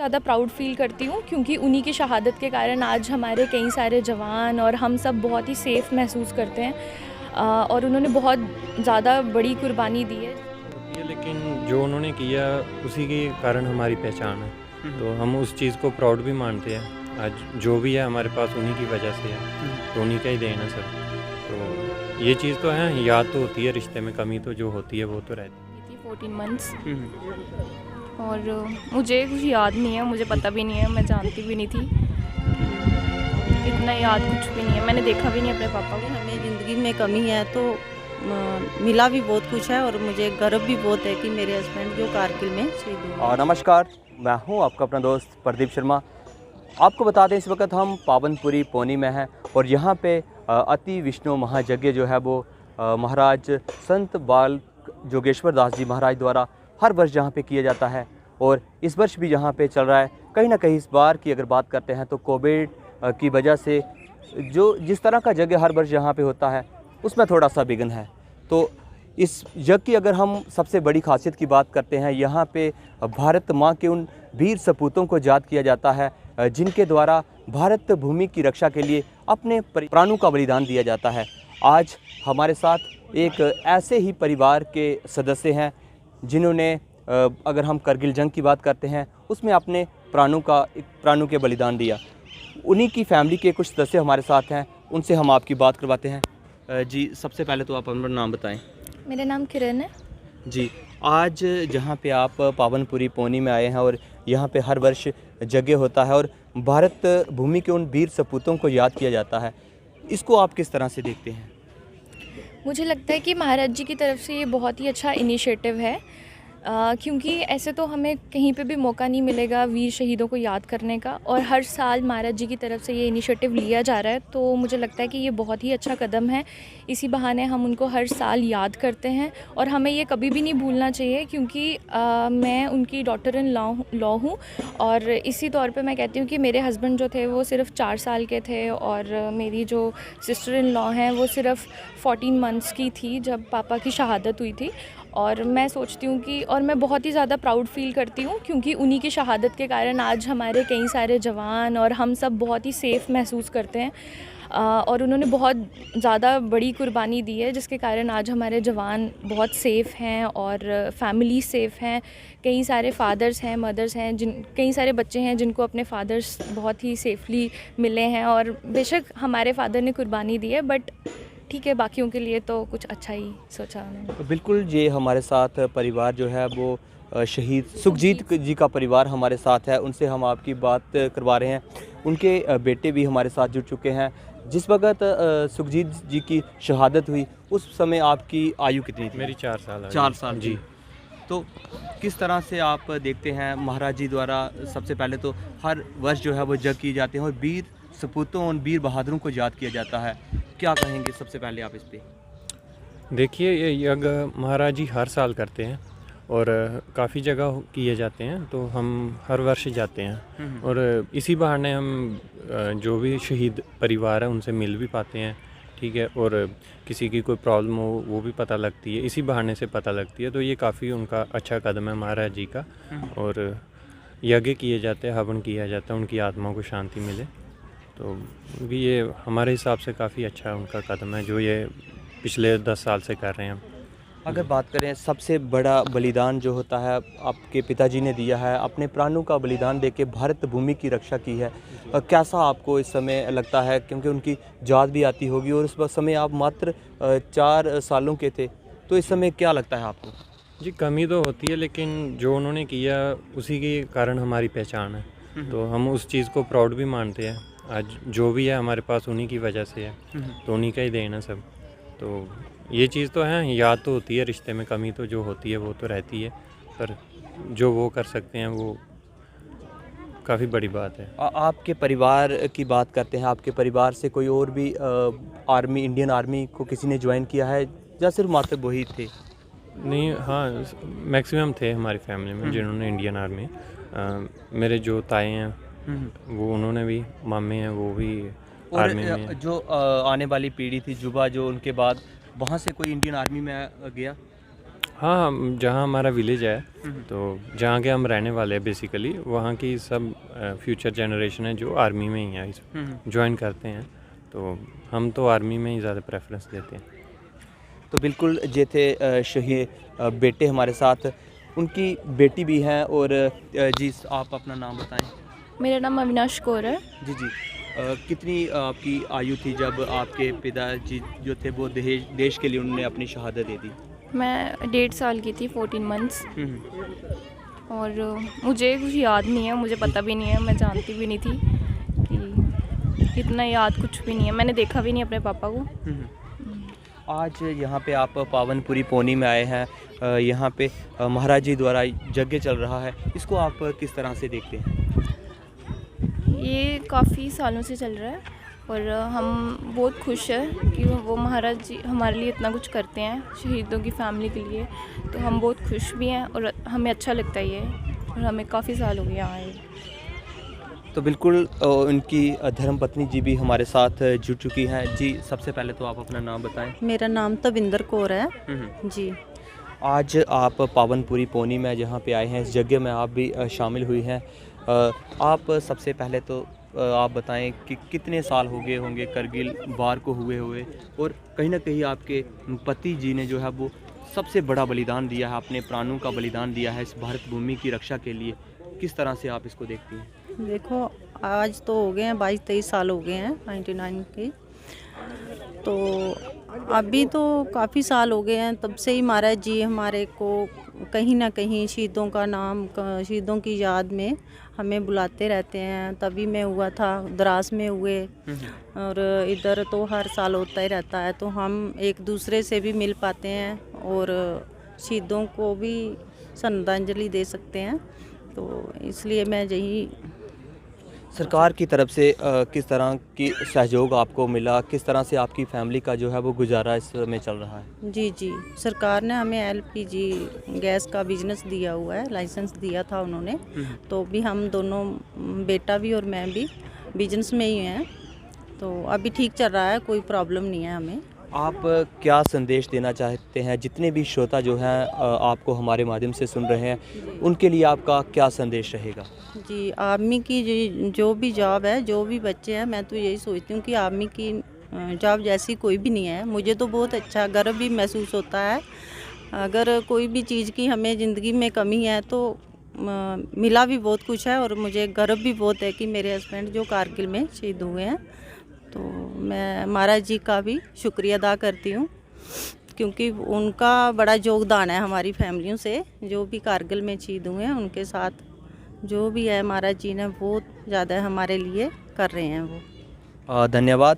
ज़्यादा proud feel करती हूँ क्योंकि उन्हीं की शहादत के कारण आज हमारे कई सारे जवान और हम सब बहुत ही सेफ़ महसूस करते हैं और उन्होंने बहुत ज़्यादा बड़ी कुर्बानी दी है। लेकिन जो उन्होंने किया उसी के कारण हमारी पहचान है, तो हम उस चीज़ को प्राउड भी मानते हैं। आज जो भी है हमारे पास उन्हीं की वजह से है, तो उन्हीं का ही देन है सब। तो ये चीज़ तो है, याद तो होती है, रिश्ते में कमी तो जो होती है वो तो रहती थी 14 मंथ्स और मुझे कुछ याद नहीं है, मुझे पता भी नहीं है, मैं जानती भी नहीं थी, इतना याद कुछ भी नहीं है, मैंने देखा भी नहीं अपने पापा को। हमें ज़िंदगी में कमी है तो मिला भी बहुत कुछ है और मुझे गर्व भी बहुत है कि मेरे हस्बैंड जो कारगिल में शहीद हुए। और नमस्कार, मैं हूं आपका अपना दोस्त प्रदीप शर्मा। आपको बता दें इस वक्त हम पावनपुरी पौनी में हैं और यहाँ पे अति विष्णु महायज्ञ जो है वो महाराज संत बाल जोगेश्वर दास जी महाराज द्वारा हर वर्ष यहाँ पे किया जाता है और इस वर्ष भी यहाँ पे चल रहा है। कहीं ना कहीं इस बार की अगर बात करते हैं तो कोविड की वजह से जो जिस तरह का यज्ञ हर वर्ष यहाँ पे होता है उसमें थोड़ा सा विघ्न है। तो इस यज्ञ की अगर हम सबसे बड़ी खासियत की बात करते हैं, यहाँ पे भारत माँ के उन वीर सपूतों को याद किया जाता है जिनके द्वारा भारत भूमि की रक्षा के लिए अपने प्राणों का बलिदान दिया जाता है। आज हमारे साथ एक ऐसे ही परिवार के सदस्य हैं जिन्होंने अगर हम करगिल जंग की बात करते हैं उसमें अपने प्राणों के बलिदान दिया। उन्हीं की फैमिली के कुछ सदस्य हमारे साथ हैं, उनसे हम आपकी बात करवाते हैं। जी, सबसे पहले तो आप अपना नाम बताएं। मेरा नाम किरण है जी। आज जहाँ पे आप पावनपुरी पौनी में आए हैं और यहाँ पे हर वर्ष यज्ञ होता है और भारत भूमि के उन वीर सपूतों को याद किया जाता है, इसको आप किस तरह से देखते हैं? मुझे लगता है कि महाराज जी की तरफ से ये बहुत ही अच्छा इनिशिएटिव है क्योंकि ऐसे तो हमें कहीं पे भी मौका नहीं मिलेगा वीर शहीदों को याद करने का और हर साल महाराज जी की तरफ से ये इनिशिएटिव लिया जा रहा है, तो मुझे लगता है कि ये बहुत ही अच्छा कदम है। इसी बहाने हम उनको हर साल याद करते हैं और हमें ये कभी भी नहीं भूलना चाहिए क्योंकि मैं उनकी डॉटर इन लॉ हूँ और इसी तौर पे मैं कहती हूँ कि मेरे हस्बैंड जो थे वो सिर्फ 4 साल के थे और मेरी जो सिस्टर इन लॉ हैं वो सिर्फ 14 मंथ्स की थी जब पापा की शहादत हुई थी। और मैं सोचती हूँ कि और मैं बहुत ही ज़्यादा प्राउड फील करती हूँ क्योंकि उन्हीं की शहादत के कारण आज हमारे कई सारे जवान और हम सब बहुत ही सेफ़ महसूस करते हैं और उन्होंने बहुत ज़्यादा बड़ी कुर्बानी दी है जिसके कारण आज हमारे जवान बहुत सेफ़ हैं और फैमिली सेफ़ हैं। कई सारे फादर्स हैं, मदर्स हैं, कई सारे बच्चे हैं जिनको अपने फादर्स बहुत ही सेफली मिले हैं और बेशक हमारे फादर ने कुर्बानी दी है बट ठीक है, बाकियों के लिए तो कुछ अच्छा ही सोचा उन्होंने। बिल्कुल, ये हमारे साथ परिवार जो है वो शहीद सुखजीत जी का परिवार हमारे साथ है, उनसे हम आपकी बात करवा रहे हैं। उनके बेटे भी हमारे साथ जुड़ चुके हैं। जिस वक्त सुखजीत जी की शहादत हुई उस समय आपकी आयु कितनी थी? मेरी 4 साल है। 4 साल जी। तो किस तरह से आप देखते हैं महाराज जी द्वारा सबसे पहले तो हर वर्ष जो है वो यज्ञ किए जाते हैं और वीर सपूतों और वीर बहादुरों को याद किया जाता है, क्या कहेंगे सबसे पहले आप इस पे? देखिए, ये यज्ञ महाराज जी हर साल करते हैं और काफ़ी जगह किए जाते हैं, तो हम हर वर्ष जाते हैं और इसी बहाने हम जो भी शहीद परिवार है उनसे मिल भी पाते हैं, ठीक है, और किसी की कोई प्रॉब्लम हो वो भी पता लगती है, इसी बहाने से पता लगती है। तो ये काफ़ी उनका अच्छा कदम है महाराज जी का और यज्ञ किए जाते हैं, हवन किया जाता है, उनकी आत्मा को शांति मिले। तो ये हमारे हिसाब से काफ़ी अच्छा उनका कदम है जो ये पिछले 10 साल से कर रहे हैं। अगर बात करें सबसे बड़ा बलिदान जो होता है आपके पिताजी ने दिया है, अपने प्राणों का बलिदान देके भारत भूमि की रक्षा की है, कैसा आपको इस समय लगता है? क्योंकि उनकी याद भी आती होगी और उस समय आप मात्र 4 सालों के थे, तो इस समय क्या लगता है आपको? जी, कमी तो होती है लेकिन जो उन्होंने किया उसी के कारण हमारी पहचान है, तो हम उस चीज़ को प्राउड भी मानते हैं। आज जो भी है हमारे पास उन्हीं की वजह से है, तो उन्हीं का ही देन है सब। तो ये चीज़ तो है, याद तो होती है, रिश्ते में कमी तो जो होती है वो तो रहती है, पर जो वो कर सकते हैं वो काफ़ी बड़ी बात है। आपके परिवार की बात करते हैं, आपके परिवार से कोई और भी आर्मी, इंडियन आर्मी को किसी ने ज्वाइन किया है या सिर्फ मात्र वही थे? नहीं, हाँ, मैक्सिमम थे हमारी फैमिली में जिन्होंने इंडियन आर्मी, मेरे जो ताए हैं वो उन्होंने भी, मामे हैं वो भी आर्मी में। जो आने वाली पीढ़ी थी, युवा जो उनके बाद वहाँ से कोई इंडियन आर्मी में गया? हाँ, जहाँ हमारा विलेज है, तो जहाँ के हम रहने वाले हैं बेसिकली, वहाँ की सब फ्यूचर जनरेशन है जो आर्मी में ही है, ज्वाइन करते हैं। तो हम तो आर्मी में ही ज़्यादा प्रेफरेंस देते हैं। तो बिल्कुल जे थे शहीद बेटे हमारे साथ, उनकी बेटी भी हैं। और जी आप अपना नाम बताएं। मेरा नाम अविनाश कौर है। जी जी। कितनी आपकी आयु थी जब आपके पिताजी जो थे वो देश के लिए उन्होंने अपनी शहादत दे दी? मैं 1.5 साल की थी, 14 मंथ्स। और मुझे कुछ याद नहीं है, मुझे पता भी नहीं है, मैं जानती भी नहीं थी कि इतना याद कुछ भी नहीं है, मैंने देखा भी नहीं अपने पापा को। आज यहाँ पे आप पावनपुरी पौनी में आए हैं, यहाँ पे महाराज जी द्वारा यज्ञ चल रहा है, इसको आप किस तरह से देखते हैं? ये काफ़ी सालों से चल रहा है और हम बहुत खुश हैं कि वो महाराज जी हमारे लिए इतना कुछ करते हैं, शहीदों की फैमिली के लिए। तो हम बहुत खुश भी हैं और हमें अच्छा लगता है ये, और हमें काफ़ी साल हो गए यहाँ आए। तो बिल्कुल उनकी धर्मपत्नी जी भी हमारे साथ जुड़ चुकी हैं। जी सबसे पहले तो आप अपना नाम बताएं। मेरा नाम तविंदर कौर है जी। आज आप पावनपुरी पौनी में जहाँ पे आए हैं, इस यज्ञ में आप भी शामिल हुई हैं। आप सबसे पहले तो आप बताएं कि कितने साल हो गए होंगे करगिल वार को हुए और कहीं ना कहीं आपके पति जी ने जो है वो सबसे बड़ा बलिदान दिया है, अपने प्राणों का बलिदान दिया है इस भारत भूमि की रक्षा के लिए। किस तरह से आप इसको देखती हैं? देखो आज तो हो गए हैं 22-23 साल हो गए हैं 99 के, तो अभी तो काफ़ी साल हो गए हैं। तब से ही महाराज जी हमारे को कहीं ना कहीं शहीदों का नाम, शहीदों की याद में हमें बुलाते रहते हैं। तभी मैं हुआ था, द्रास में हुए, और इधर तो हर साल होता ही रहता है। तो हम एक दूसरे से भी मिल पाते हैं और शहीदों को भी श्रद्धांजलि दे सकते हैं। तो इसलिए मैं यही सरकार की तरफ से किस तरह की सहयोग आपको मिला, किस तरह से आपकी फैमिली का जो है वो गुजारा इसमें चल रहा है? जी, सरकार ने हमें एलपीजी गैस का बिजनेस दिया हुआ है, लाइसेंस दिया था उन्होंने। तो भी हम दोनों, बेटा भी और मैं भी बिजनेस में ही हैं। तो अभी ठीक चल रहा है, कोई प्रॉब्लम नहीं है हमें। आप क्या संदेश देना चाहते हैं? जितने भी श्रोता जो हैं आपको हमारे माध्यम से सुन रहे हैं, उनके लिए आपका क्या संदेश रहेगा? जी, आर्मी की जो भी जॉब है, जो भी बच्चे हैं, मैं तो यही सोचती हूँ कि आर्मी की जॉब जैसी कोई भी नहीं है। मुझे तो बहुत अच्छा गर्व भी महसूस होता है। अगर कोई भी चीज़ की हमें ज़िंदगी में कमी है तो मिला भी बहुत कुछ है, और मुझे गर्व भी बहुत है कि मेरे हस्बैंड जो कारगिल में शहीद हुए हैं। तो मैं महाराज जी का भी शुक्रिया अदा करती हूँ, क्योंकि उनका बड़ा योगदान है हमारी फैमिलियों से। जो भी कारगिल में शहीद हुए हैं उनके साथ जो भी है, महाराज जी ने बहुत ज़्यादा हमारे लिए कर रहे हैं वो। धन्यवाद।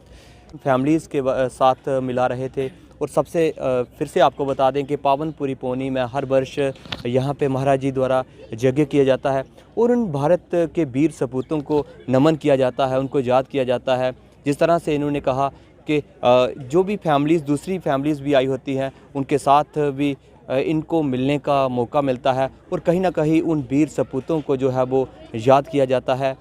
फैमिलीज़ के साथ मिला रहे थे। और सबसे फिर से आपको बता दें कि पावनपुरी पौनी में हर वर्ष यहाँ पे महाराज जी द्वारा यज्ञ किया जाता है और उन भारत के वीर सपूतों को नमन किया जाता है, उनको याद किया जाता है। जिस तरह से इन्होंने कहा कि जो भी फैमिलीज़, दूसरी फैमिलीज़ भी आई होती हैं, उनके साथ भी इनको मिलने का मौका मिलता है और कहीं ना कहीं उन वीर सपूतों को जो है वो याद किया जाता है।